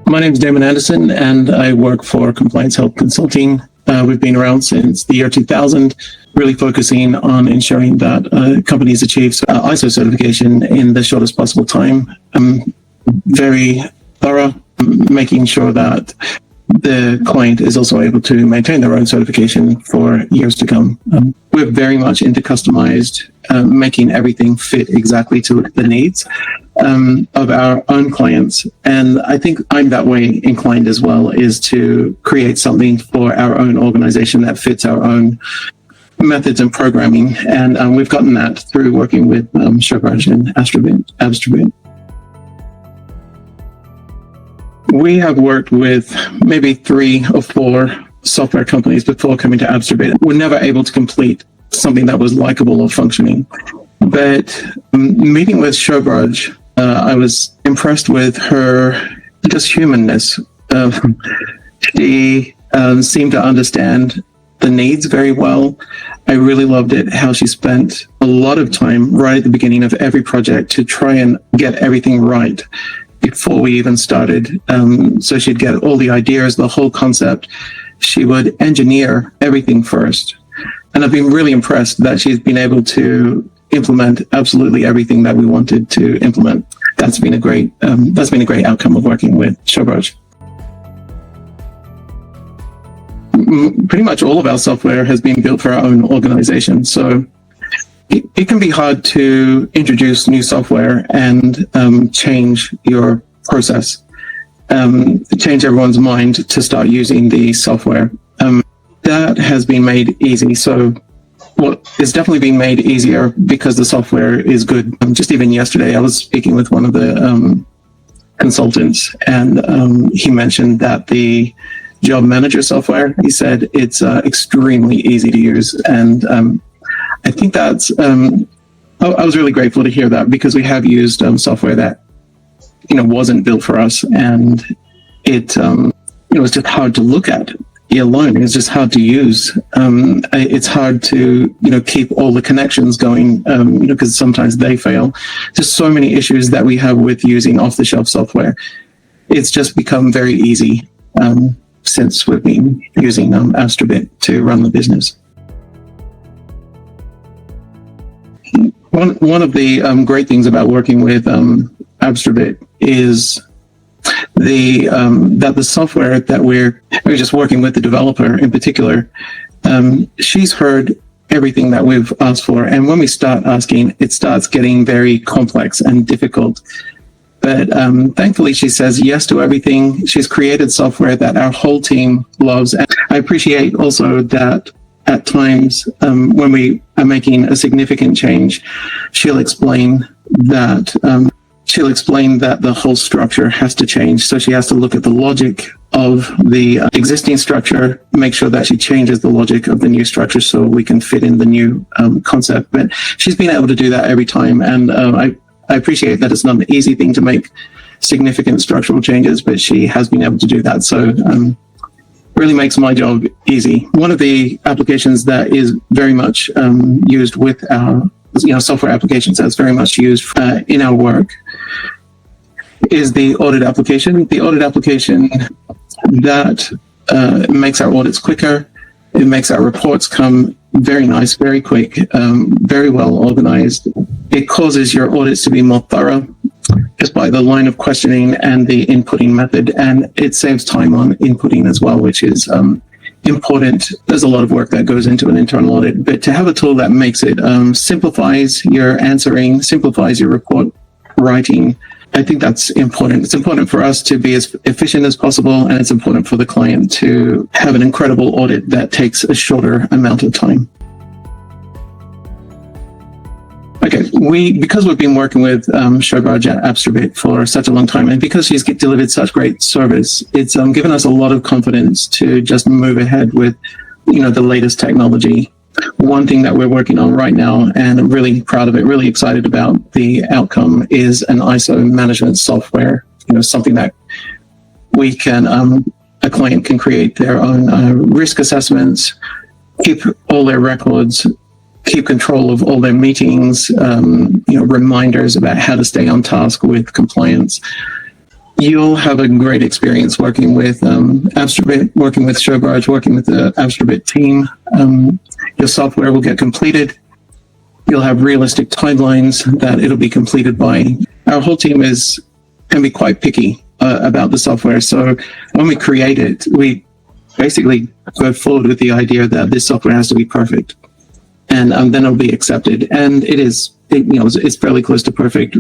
My name is Damon Anderson, and I work for ComplianceHelp Consulting. We've been around since the year 2000, really focusing on ensuring that companies achieve ISO certification in the shortest possible time. Very thorough, making sure that the client is also able to maintain their own certification for years to come. We're very much into customized, making everything fit exactly to the needs of our own clients. And I think I'm that way inclined as well, is to create something for our own organization that fits our own methods and programming. And we've gotten that through working with Showbridge and Abstrabit. We have worked with maybe 3 or 4 software companies before coming to Abstrabit. We're never able to complete something that was likable or functioning. But meeting with Showbridge, I was impressed with her just humanness. She seemed to understand the needs very well. I really loved it, how she spent a lot of time right at the beginning of every project to try and get everything right before we even started. So she'd get all the ideas, the whole concept. She would engineer everything first. And I've been really impressed that she's been able to implement absolutely everything that we wanted to implement. That's been a great outcome of working with Showbridge. Pretty much all of our software has been built for our own organization. So it can be hard to introduce new software and change your process, change everyone's mind to start using the software. That has been made easy. So what is definitely being made easier because the software is good. Just even yesterday, I was speaking with one of the consultants, and he mentioned that the job manager software, he said it's extremely easy to use. And I think that's, I was really grateful to hear that, because we have used software that, wasn't built for us, and it was just hard to look at alone. It's just hard to use. It's hard to, keep all the connections going, because sometimes they fail. Just so many issues that we have with using off-the-shelf software. It's just become very easy since we've been using Abstrabit to run the business. One of the great things about working with Abstrabit is that the software that we're just working with, the developer in particular, she's heard everything that we've asked for. And when we start asking, it starts getting very complex and difficult. But thankfully, she says yes to everything. She's created software that our whole team loves. And I appreciate also that at times when we are making a significant change, she'll explain that the whole structure has to change. So she has to look at the logic of the existing structure, make sure that she changes the logic of the new structure so we can fit in the new concept. But she's been able to do that every time. And I appreciate that it's not an easy thing to make significant structural changes, but she has been able to do that. So really makes my job easy. One of the applications that is very much used with our software applications that's very much used in our work is the audit application. The audit application that makes our audits quicker. It makes our reports come very nice, very quick, very well organized. It causes your audits to be more thorough just by the line of questioning and the inputting method. And it saves time on inputting as well, which is important. There's a lot of work that goes into an internal audit, but to have a tool that makes it simplifies your answering, simplifies your report writing, I think that's important. It's important for us to be as efficient as possible, and it's important for the client to have an incredible audit that takes a shorter amount of time. Okay, because we've been working with Showbridge at Abstrabit for such a long time, and because she's delivered such great service, it's given us a lot of confidence to just move ahead with, the latest technology. One thing that we're working on right now, and I'm really proud of it, really excited about the outcome, is an ISO management software. Something that we can, a client can create their own risk assessments, keep all their records, keep control of all their meetings, reminders about how to stay on task with compliance. you'll have a great experience working with Abstrabit, working with Showbarge, working with the Abstrabit team. Your software will get completed. You'll have realistic timelines that it'll be completed by. Our whole team can be quite picky about the software. So when we create it, we basically go forward with the idea that this software has to be perfect, and then it'll be accepted. And it's fairly close to perfect.